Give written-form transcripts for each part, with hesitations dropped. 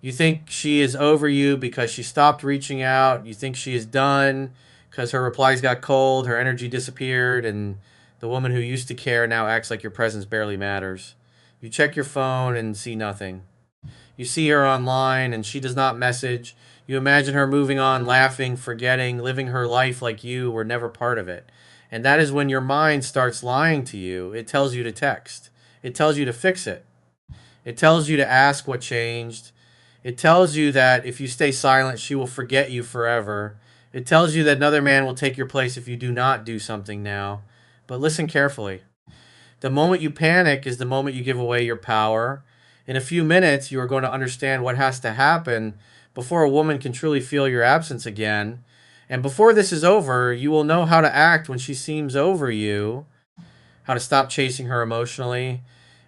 You think she is over you because she stopped reaching out. You think she is done because her replies got cold, her energy disappeared, and the woman who used to care now acts like your presence barely matters. You check your phone and see nothing. You see her online and she does not message. You imagine her moving on, laughing, forgetting, living her life like you were never part of it. And that is when your mind starts lying to you. It tells you to text, it tells you to fix it, it tells you to ask what changed. It tells you that if you stay silent, she will forget you forever. It tells you that another man will take your place if you do not do something now. But listen carefully. The moment you panic is the moment you give away your power. In a few minutes, you are going to understand what has to happen before a woman can truly feel your absence again. And before this is over, you will know how to act when she seems over you, how to stop chasing her emotionally,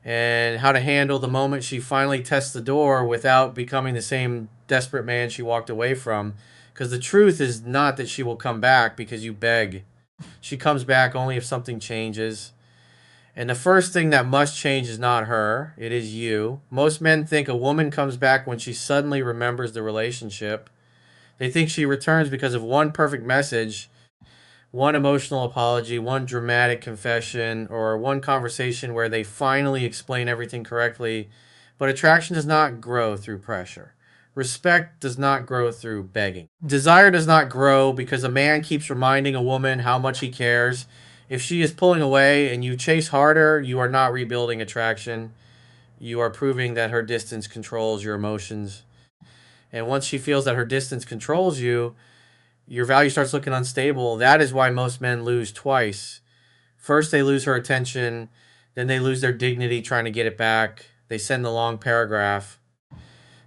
and how to handle the moment she finally tests the door without becoming the same desperate man she walked away from. Because the truth is not that she will come back because you beg. She comes back only if something changes. And the first thing that must change is not her, it is you. Most men think a woman comes back when she suddenly remembers the relationship. They think she returns because of one perfect message, one emotional apology, one dramatic confession, or one conversation where they finally explain everything correctly. But attraction does not grow through pressure. Respect does not grow through begging. Desire does not grow because a man keeps reminding a woman how much he cares. If she is pulling away and you chase harder, you are not rebuilding attraction. You are proving that her distance controls your emotions. And once she feels that her distance controls you, your value starts looking unstable. That is why most men lose twice. First, they lose her attention, then they lose their dignity trying to get it back. They send the long paragraph.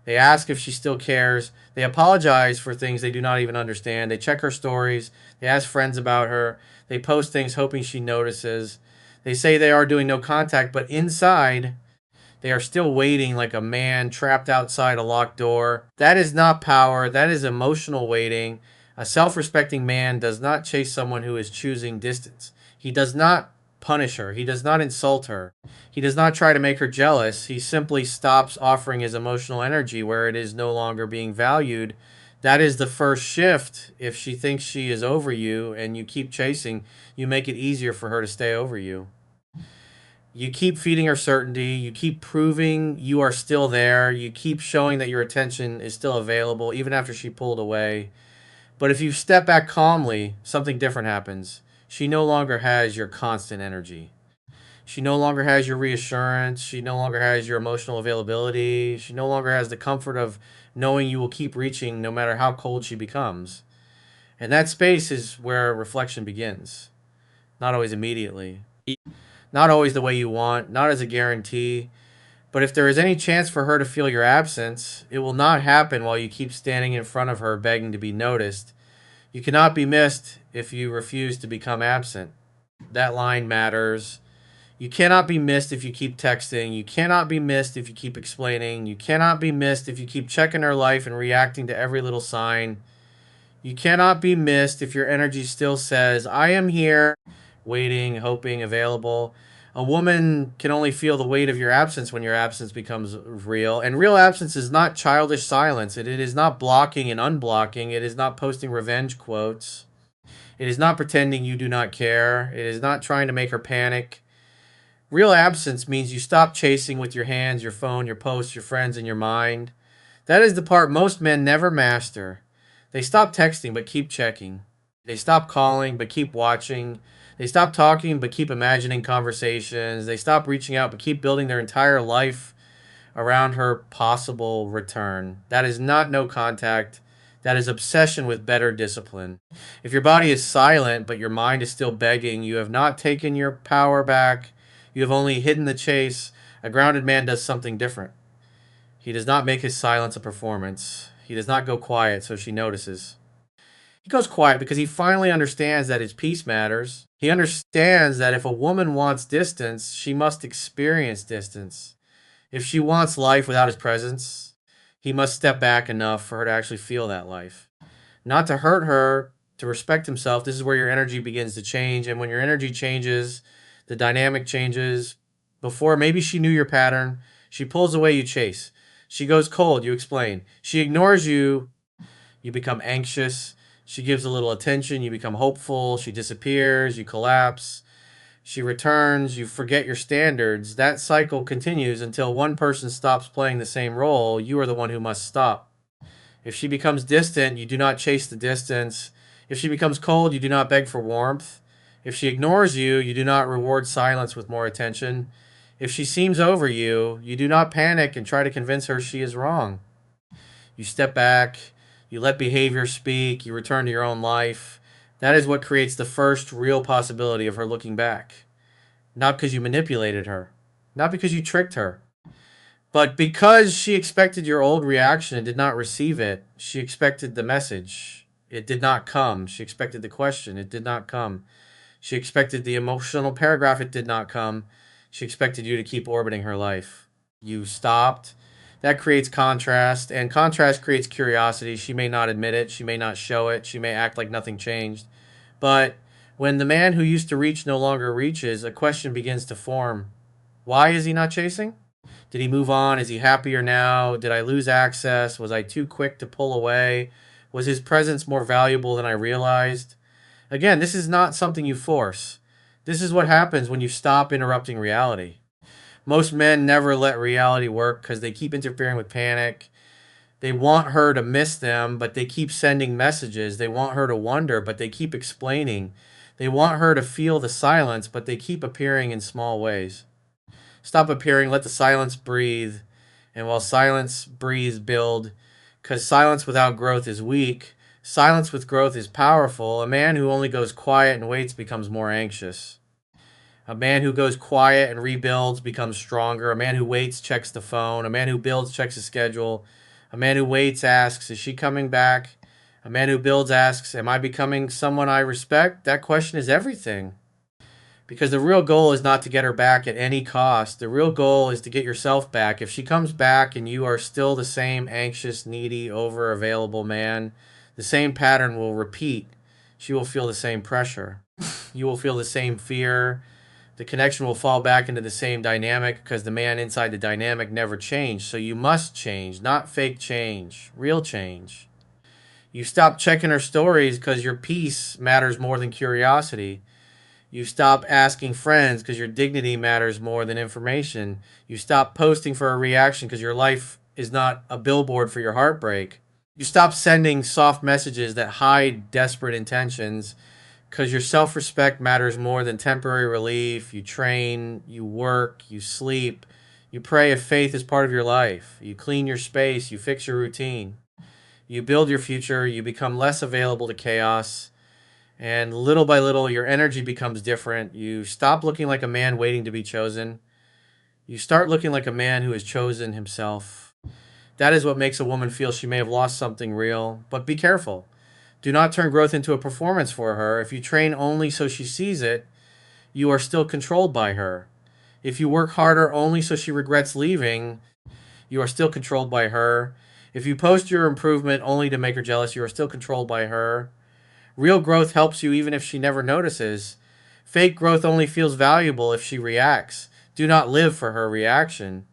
They ask if she still cares. They apologize for things they do not even understand. They check her stories. They ask friends about her. They post things hoping she notices. They say they are doing no contact, but inside, they are still waiting like a man trapped outside a locked door. That is not power, that is emotional waiting. A self respecting man does not chase someone who is choosing distance. He does not punish her, he does not insult her, he does not try to make her jealous. He simply stops offering his emotional energy where it is no longer being valued. That is the first shift. If she thinks she is over you and you keep chasing, you make it easier for her to stay over you. You keep feeding her certainty. You keep proving you are still there. You keep showing that your attention is still available even after she pulled away. But if you step back calmly, something different happens. She no longer has your constant energy. She no longer has your reassurance. She no longer has your emotional availability. She no longer has the comfort of knowing you will keep reaching no matter how cold she becomes. And that space is where reflection begins. Not always immediately, not always the way you want, not as a guarantee. But if there is any chance for her to feel your absence, it will not happen while you keep standing in front of her begging to be noticed. You cannot be missed if you refuse to become absent. That line matters. You cannot be missed if you keep texting. You cannot be missed if you keep explaining. You cannot be missed if you keep checking her life and reacting to every little sign. You cannot be missed if your energy still says, I am here, waiting, hoping, available. A woman can only feel the weight of your absence when your absence becomes real. And real absence is not childish silence. It is not blocking and unblocking. It is not posting revenge quotes. It is not pretending you do not care. It is not trying to make her panic. Real absence means you stop chasing with your hands, your phone, your posts, your friends, and your mind. That is the part most men never master. They stop texting but keep checking. They stop calling but keep watching. They stop talking but keep imagining conversations. They stop reaching out but keep building their entire life around her possible return. That is not no contact. That is obsession with better discipline. If your body is silent but your mind is still begging, you have not taken your power back. You have only hidden the chase. A grounded man does something different. He does not make his silence a performance. He does not go quiet so she notices. He goes quiet because he finally understands that his peace matters. He understands that if a woman wants distance, she must experience distance. If she wants life without his presence, he must step back enough for her to actually feel that life. Not to hurt her, to respect himself. This is where your energy begins to change. And when your energy changes, the dynamic changes. Before, maybe she knew your pattern. She pulls away, you chase. She goes cold, you explain. She ignores you, you become anxious. She gives a little attention, you become hopeful. She disappears, you collapse. She returns, you forget your standards. That cycle continues until one person stops playing the same role. You are the one who must stop. If she becomes distant, you do not chase the distance. If she becomes cold, you do not beg for warmth. If she ignores you, you do not reward silence with more attention. If she seems over you, you do not panic and try to convince her she is wrong. You step back, you let behavior speak, you return to your own life. That is what creates the first real possibility of her looking back. Not because you manipulated her, not because you tricked her, but because she expected your old reaction and did not receive it. She expected the message. It did not come. She expected the question. It did not come. She expected the emotional paragraph. It did not come. She expected you to keep orbiting her life. You stopped. That creates contrast, and contrast creates curiosity. She may not admit it. She may not show it. She may act like nothing changed. But when the man who used to reach no longer reaches, a question begins to form. Why is he not chasing? Did he move on? Is he happier now? Did I lose access? Was I too quick to pull away? Was his presence more valuable than I realized? Again, this is not something you force. This is what happens when you stop interrupting reality. Most men never let reality work because they keep interfering with panic. They want her to miss them, but they keep sending messages. They want her to wonder, but they keep explaining. They want her to feel the silence, but they keep appearing in small ways. Stop appearing, let the silence breathe. And while silence breathes, build. Because silence without growth is weak. Silence with growth is powerful. A man who only goes quiet and waits becomes more anxious. A man who goes quiet and rebuilds becomes stronger. A man who waits checks the phone. A man who builds checks his schedule. A man who waits asks, is she coming back? A man who builds asks, am I becoming someone I respect? That question is everything. Because the real goal is not to get her back at any cost. The real goal is to get yourself back. If she comes back and you are still the same anxious, needy, over available man, the same pattern will repeat. She will feel the same pressure. You will feel the same fear. The connection will fall back into the same dynamic because the man inside the dynamic never changed. So you must change, not fake change, real change. You stop checking her stories because your peace matters more than curiosity. You stop asking friends because your dignity matters more than information. You stop posting for a reaction because your life is not a billboard for your heartbreak. You stop sending soft messages that hide desperate intentions because your self respect matters more than temporary relief. You train, you work, you sleep, you pray if faith is part of your life. You clean your space, you fix your routine. You build your future, you become less available to chaos. And little by little, your energy becomes different. You stop looking like a man waiting to be chosen. You start looking like a man who has chosen himself. That is what makes a woman feel she may have lost something real. But be careful. Do not turn growth into a performance for her. If you train only so she sees it, you are still controlled by her. If you work harder only so she regrets leaving, you are still controlled by her. If you post your improvement only to make her jealous, you are still controlled by her. Real growth helps you even if she never notices. Fake growth only feels valuable if she reacts. Do not live for her reaction.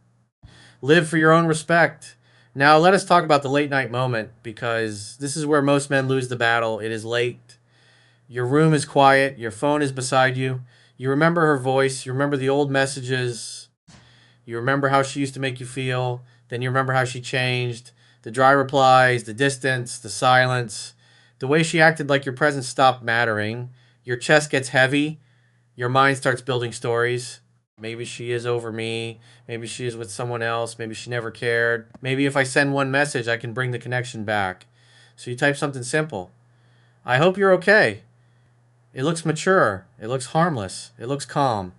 Live for your own respect. Now let us talk about the late night moment because this is where most men lose the battle. It is late. Your room is quiet. Your phone is beside you. You remember her voice. You remember the old messages. You remember how she used to make you feel. Then you remember how she changed. The dry replies, the distance, the silence. The way she acted like your presence stopped mattering. Your chest gets heavy. Your mind starts building stories. Maybe she is over me. Maybe she is with someone else. Maybe she never cared. Maybe if I send one message, I can bring the connection back. So you type something simple. I hope you're okay. It looks mature. It looks harmless. It looks calm.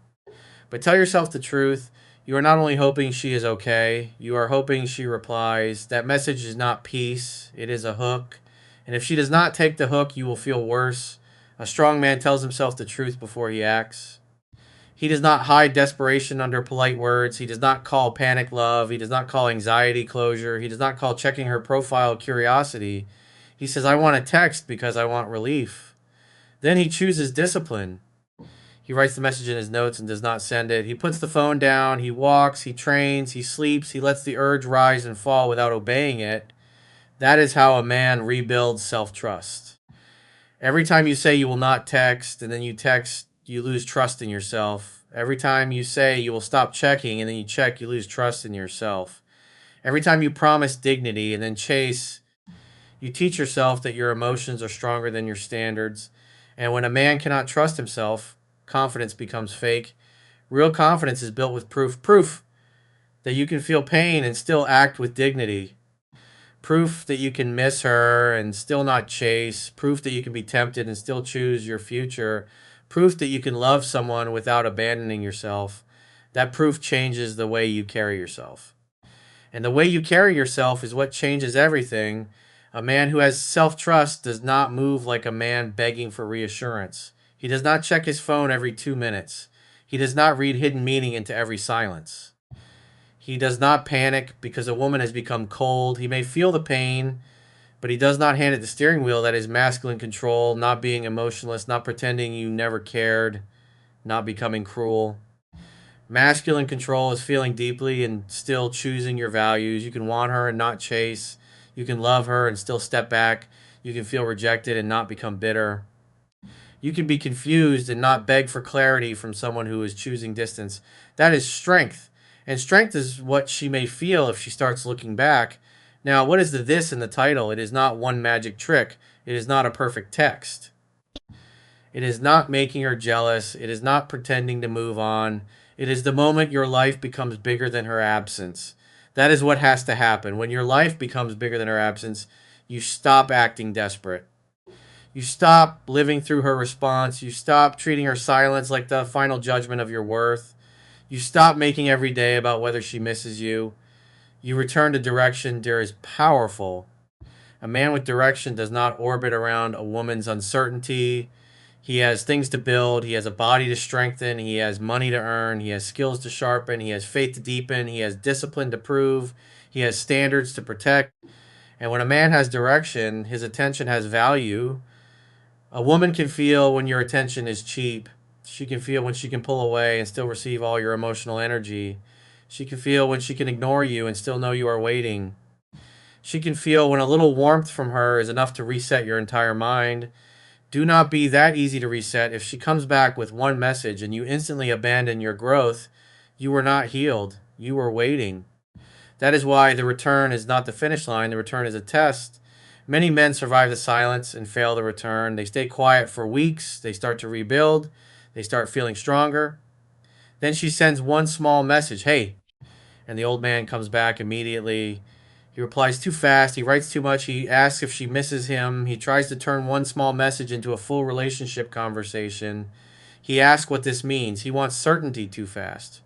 But tell yourself the truth. You are not only hoping she is okay, you are hoping she replies. That message is not peace. It is a hook. And if she does not take the hook, you will feel worse. A strong man tells himself the truth before he acts. He does not hide desperation under polite words. He does not call panic love. He does not call anxiety closure. He does not call checking her profile curiosity. He says, I want a text because I want relief. Then he chooses discipline. He writes the message in his notes and does not send it. He puts the phone down. He walks. He trains. He sleeps. He lets the urge rise and fall without obeying it. That is how a man rebuilds self trust. Every time you say you will not text and then you text, you lose trust in yourself. Every time you say you will stop checking and then you check, you lose trust in yourself. Every time you promise dignity and then chase, you teach yourself that your emotions are stronger than your standards. And when a man cannot trust himself, confidence becomes fake. Real confidence is built with proof. Proof that you can feel pain and still act with dignity. Proof that you can miss her and still not chase. Proof that you can be tempted and still choose your future. Proof that you can love someone without abandoning yourself. That proof changes the way you carry yourself. And the way you carry yourself is what changes everything. A man who has self trust does not move like a man begging for reassurance. He does not check his phone every 2 minutes. He does not read hidden meaning into every silence. He does not panic because a woman has become cold. He may feel the pain, but he does not hand it the steering wheel. That is masculine control, not being emotionless, not pretending you never cared, not becoming cruel. Masculine control is feeling deeply and still choosing your values. You can want her and not chase. You can love her and still step back. You can feel rejected and not become bitter. You can be confused and not beg for clarity from someone who is choosing distance. That is strength. And strength is what she may feel if she starts looking back. Now, what is the this in the title? It is not one magic trick. It is not a perfect text. It is not making her jealous. It is not pretending to move on. It is the moment your life becomes bigger than her absence. That is what has to happen. When your life becomes bigger than her absence, you stop acting desperate. You stop living through her response. You stop treating her silence like the final judgment of your worth. You stop making every day about whether she misses you. You return to direction. There is powerful. A man with direction does not orbit around a woman's uncertainty. He has things to build. He has a body to strengthen. He has money to earn. He has skills to sharpen. He has faith to deepen. He has discipline to prove. He has standards to protect. And when a man has direction, his attention has value. A woman can feel when your attention is cheap. She can feel when she can pull away and still receive all your emotional energy. She can feel when she can ignore you and still know you are waiting. She can feel when a little warmth from her is enough to reset your entire mind. Do not be that easy to reset. If she comes back with one message and you instantly abandon your growth, you were not healed. You were waiting. That is why the return is not the finish line. The return is a test. Many men survive the silence and fail the return. They stay quiet for weeks. They start to rebuild. They start feeling stronger. Then she sends one small message, hey, and the old man comes back immediately. He replies too fast. He writes too much. He asks if she misses him. He tries to turn one small message into a full relationship conversation. He asks what this means. He wants certainty too fast.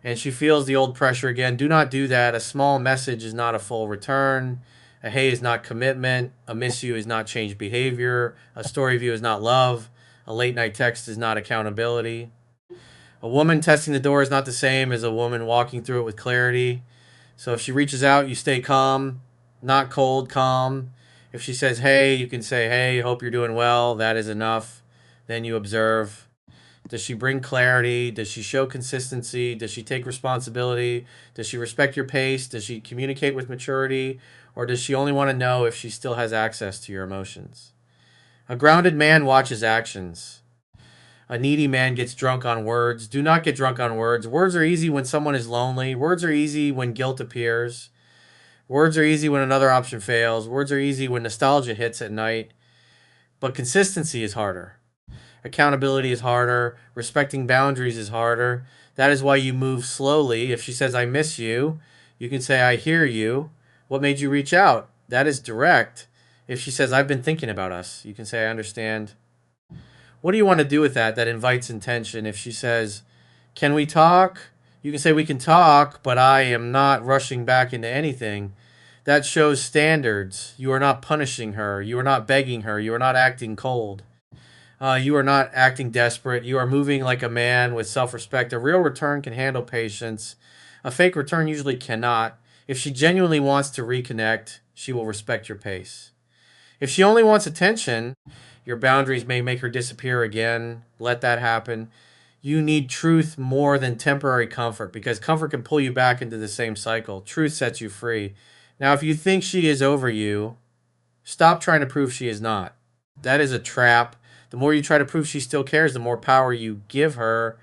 And she feels the old pressure again. Do not do that. A small message is not a full return. A hey is not commitment. A miss you is not change behavior. A story view is not love. A late night text is not accountability. A woman testing the door is not the same as a woman walking through it with clarity. So if she reaches out, you stay calm, not cold, calm. If she says, hey, you can say, hey, hope you're doing well. That is enough. Then you observe. Does she bring clarity? Does she show consistency? Does she take responsibility? Does she respect your pace? Does she communicate with maturity? Or does she only want to know if she still has access to your emotions? A grounded man watches actions. A needy man gets drunk on words. Do not get drunk on words. Words are easy when someone is lonely. Words are easy when guilt appears. Words are easy when another option fails. Words are easy when nostalgia hits at night. But consistency is harder. Accountability is harder. Respecting boundaries is harder. That is why you move slowly. If she says, I miss you, you can say, I hear you. What made you reach out? That is direct. If she says, I've been thinking about us, you can say, I understand. What do you want to do with that? That invites intention. If she says, can we talk? You can say, we can talk, but I am not rushing back into anything. That shows standards. You are not punishing her. You are not begging her. You are not acting cold. You are not acting desperate. You are moving like a man with self respect. A real return can handle patience. A fake return usually cannot. If she genuinely wants to reconnect, she will respect your pace. If she only wants attention, Your boundaries may make her disappear again. Let that happen. You need truth more than temporary comfort because comfort can pull you back into the same cycle. Truth sets you free. Now, if you think she is over you, stop trying to prove she is not. That is a trap. The more you try to prove she still cares, the more power you give her.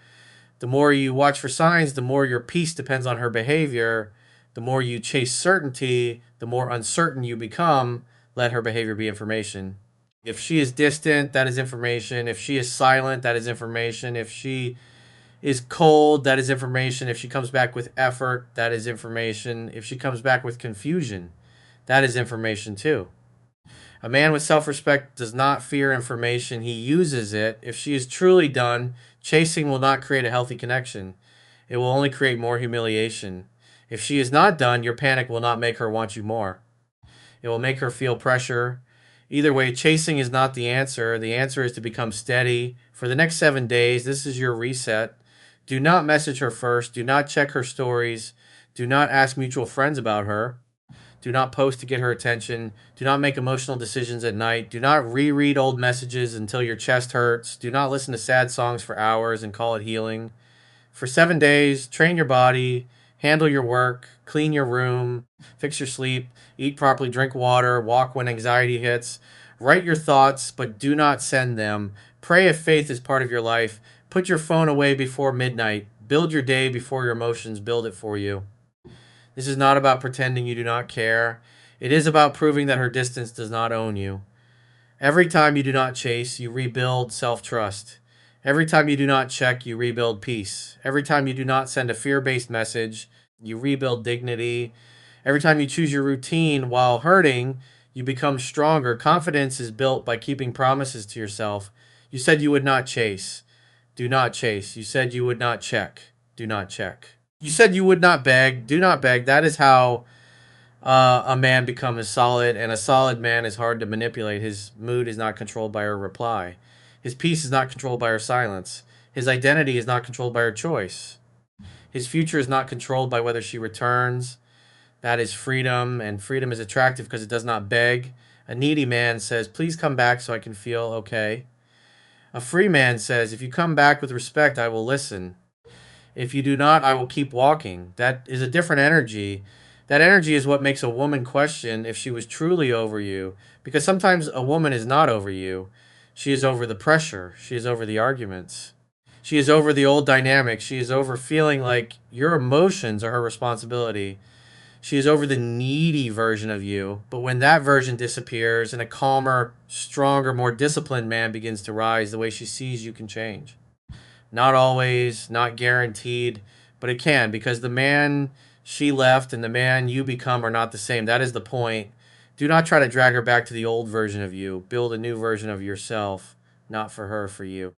The more you watch for signs, the more your peace depends on her behavior. The more you chase certainty, the more uncertain you become. Let her behavior be information. If she is distant, that is information. If she is silent, that is information. If she is cold, that is information. If she comes back with effort, that is information. If she comes back with confusion, that is information too. A man with self respect does not fear information, he uses it. If she is truly done, chasing will not create a healthy connection. It will only create more humiliation. If she is not done, your panic will not make her want you more. It will make her feel pressure. Either way, chasing is not the answer. The answer is to become steady. For the next 7 days, this is your reset. Do not message her first. Do not check her stories. Do not ask mutual friends about her. Do not post to get her attention. Do not make emotional decisions at night. Do not reread old messages until your chest hurts. Do not listen to sad songs for hours and call it healing. For 7 days, train your body, handle your work, clean your room, fix your sleep, eat properly, drink water, walk when anxiety hits. Write your thoughts, but do not send them. Pray if faith is part of your life. Put your phone away before midnight. Build your day before your emotions build it for you. This is not about pretending you do not care. It is about proving that her distance does not own you. Every time you do not chase, you rebuild self trust. Every time you do not check, you rebuild peace. Every time you do not send a fear based message, you rebuild dignity. Every time you choose your routine while hurting, you become stronger. Confidence is built by keeping promises to yourself. You said you would not chase. Do not chase. You said you would not check. Do not check. You said you would not beg. Do not beg. That is how a man becomes solid, and a solid man is hard to manipulate. His mood is not controlled by her reply. His peace is not controlled by her silence. His identity is not controlled by her choice. His future is not controlled by whether she returns. That is freedom, and freedom is attractive because it does not beg. A needy man says, "Please come back so I can feel okay." A free man says, "If you come back with respect, I will listen. If you do not, I will keep walking." That is a different energy. That energy is what makes a woman question if she was truly over you. Because sometimes a woman is not over you. She is over the pressure. She is over the arguments. She is over the old dynamic. She is over feeling like your emotions are her responsibility. She is over the needy version of you. But when that version disappears and a calmer, stronger, more disciplined man begins to rise, the way she sees you can change. Not always, not guaranteed, but it can because the man she left and the man you become are not the same. That is the point. Do not try to drag her back to the old version of you. Build a new version of yourself, not for her, for you.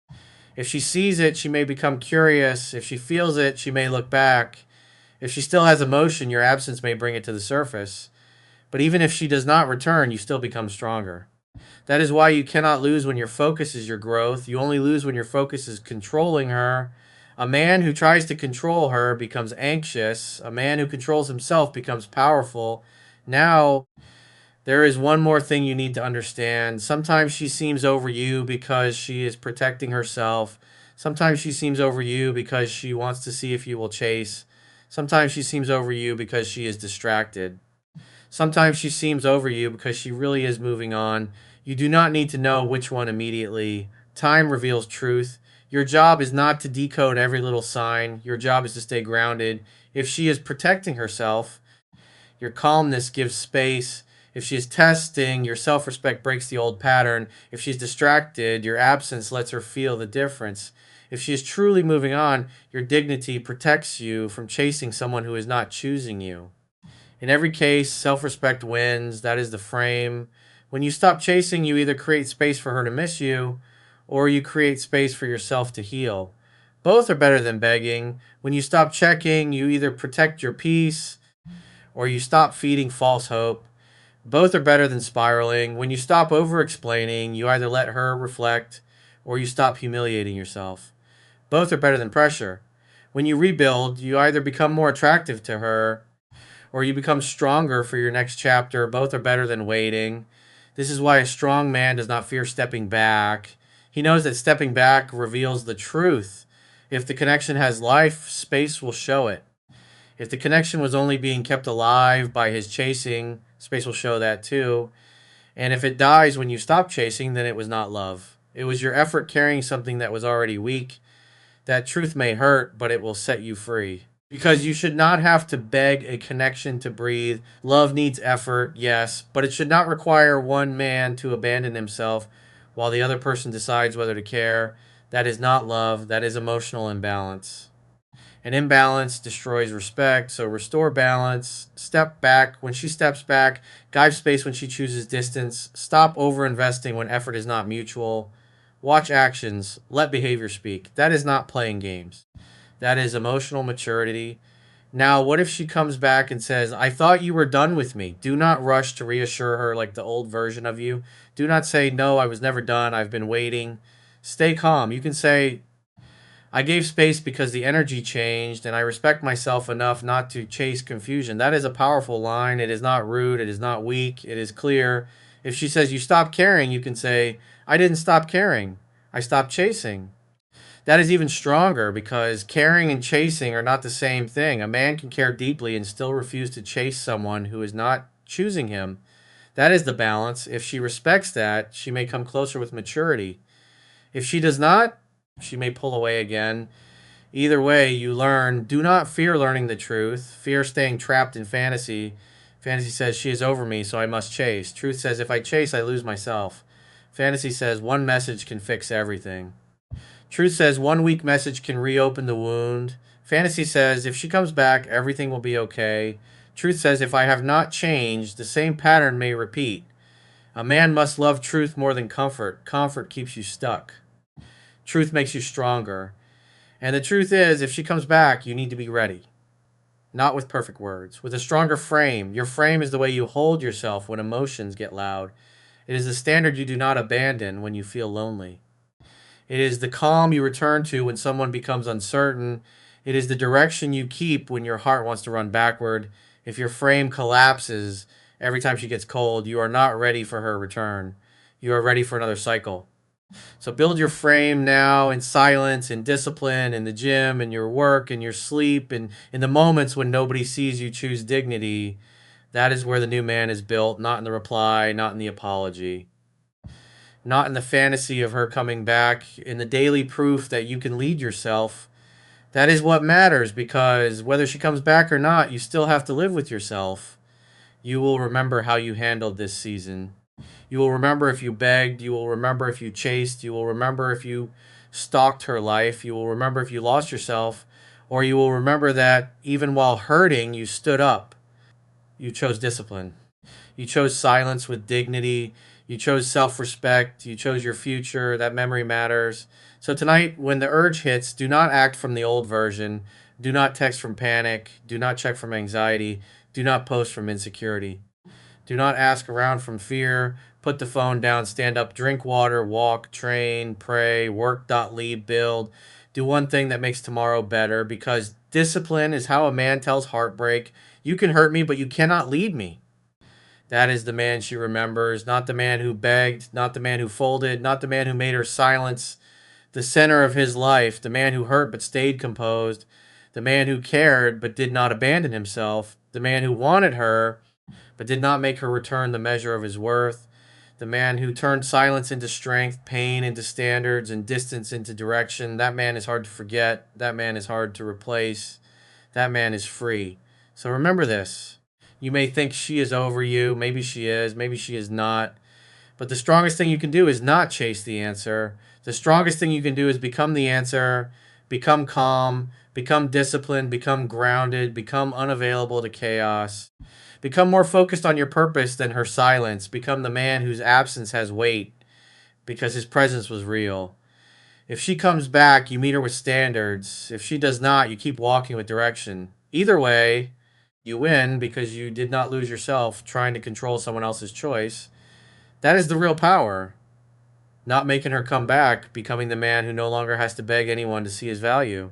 If she sees it, she may become curious. If she feels it, she may look back. If she still has emotion, your absence may bring it to the surface. But even if she does not return, you still become stronger. That is why you cannot lose when your focus is your growth. You only lose when your focus is controlling her. A man who tries to control her becomes anxious. A man who controls himself becomes powerful. Now, there is one more thing you need to understand. Sometimes she seems over you because she is protecting herself. Sometimes she seems over you because she wants to see if you will chase. Sometimes she seems over you because she is distracted. Sometimes she seems over you because she really is moving on. You do not need to know which one immediately. Time reveals truth. Your job is not to decode every little sign. Your job is to stay grounded. If she is protecting herself, your calmness gives space. If she is testing, your self respect breaks the old pattern. If she's distracted, your absence lets her feel the difference. If she is truly moving on, your dignity protects you from chasing someone who is not choosing you. In every case, self respect wins. That is the frame. When you stop chasing, you either create space for her to miss you or you create space for yourself to heal. Both are better than begging. When you stop checking, you either protect your peace or you stop feeding false hope. Both are better than spiraling. When you stop over explaining, you either let her reflect or you stop humiliating yourself. Both are better than pressure. When you rebuild, you either become more attractive to her or you become stronger for your next chapter. Both are better than waiting. This is why a strong man does not fear stepping back. He knows that stepping back reveals the truth. If the connection has life, space will show it. If the connection was only being kept alive by his chasing, space will show that too. And if it dies when you stop chasing, then it was not love. It was your effort carrying something that was already weak. That truth may hurt, but it will set you free. Because you should not have to beg a connection to breathe. Love needs effort, yes, but it should not require one man to abandon himself while the other person decides whether to care. That is not love, that is emotional imbalance. An imbalance destroys respect, so restore balance. Step back when she steps back. Guide space when she chooses distance. Stop over investing when effort is not mutual. Watch actions. Let behavior speak. That is not playing games. That is emotional maturity. Now, what if she comes back and says, I thought you were done with me? Do not rush to reassure her like the old version of you. Do not say, no, I was never done. I've been waiting. Stay calm. You can say, I gave space because the energy changed, and I respect myself enough not to chase confusion. That is a powerful line. It is not rude. It is not weak. It is clear. If she says, you stopped caring, you can say, I didn't stop caring. I stopped chasing. That is even stronger because caring and chasing are not the same thing. A man can care deeply and still refuse to chase someone who is not choosing him. That is the balance. If she respects that, she may come closer with maturity. If she does not, she may pull away again. Either way, you learn. Do not fear learning the truth. Fear staying trapped in fantasy. Fantasy says, she is over me, so I must chase. Truth says, if I chase, I lose myself. Fantasy says, one message can fix everything. Truth says, one weak message can reopen the wound. Fantasy says, if she comes back, everything will be okay. Truth says, if I have not changed, the same pattern may repeat. A man must love truth more than comfort. Comfort keeps you stuck. Truth makes you stronger. And the truth is, if she comes back, you need to be ready. Not with perfect words, with a stronger frame. Your frame is the way you hold yourself when emotions get loud. It is the standard you do not abandon when you feel lonely. It is the calm you return to when someone becomes uncertain. It is the direction you keep when your heart wants to run backward. If your frame collapses every time she gets cold, you are not ready for her return. You are ready for another cycle. So build your frame now in silence, in discipline, in the gym, in your work, in your sleep, and in the moments when nobody sees you choose dignity. That is where the new man is built, not in the reply, not in the apology, not in the fantasy of her coming back, in the daily proof that you can lead yourself. That is what matters because whether she comes back or not, you still have to live with yourself. You will remember how you handled this season. You will remember if you begged. You will remember if you chased. You will remember if you stalked her life. You will remember if you lost yourself. Or you will remember that even while hurting, you stood up. You chose discipline. You chose silence with dignity. You chose self respect. You chose your future. That memory matters. So tonight, when the urge hits, do not act from the old version. Do not text from panic. Do not check from anxiety. Do not post from insecurity. Do not ask around from fear. Put the phone down, stand up, drink water, walk, train, pray, work, lead, build. Do one thing that makes tomorrow better because discipline is how a man tells heartbreak. You can hurt me, but you cannot lead me. That is the man she remembers, not the man who begged, not the man who folded, not the man who made her silence the center of his life, the man who hurt but stayed composed, the man who cared but did not abandon himself, the man who wanted her but did not make her return the measure of his worth, the man who turned silence into strength, pain into standards, and distance into direction. That man is hard to forget. That man is hard to replace. That man is free. So remember this. You may think she is over you. Maybe she is. Maybe she is not. But the strongest thing you can do is not chase the answer. The strongest thing you can do is become the answer, become calm, become disciplined, become grounded, become unavailable to chaos. Become more focused on your purpose than her silence. Become the man whose absence has weight because his presence was real. If she comes back, you meet her with standards. If she does not, you keep walking with direction. Either way, you win because you did not lose yourself trying to control someone else's choice. That is the real power. Not making her come back, becoming the man who no longer has to beg anyone to see his value.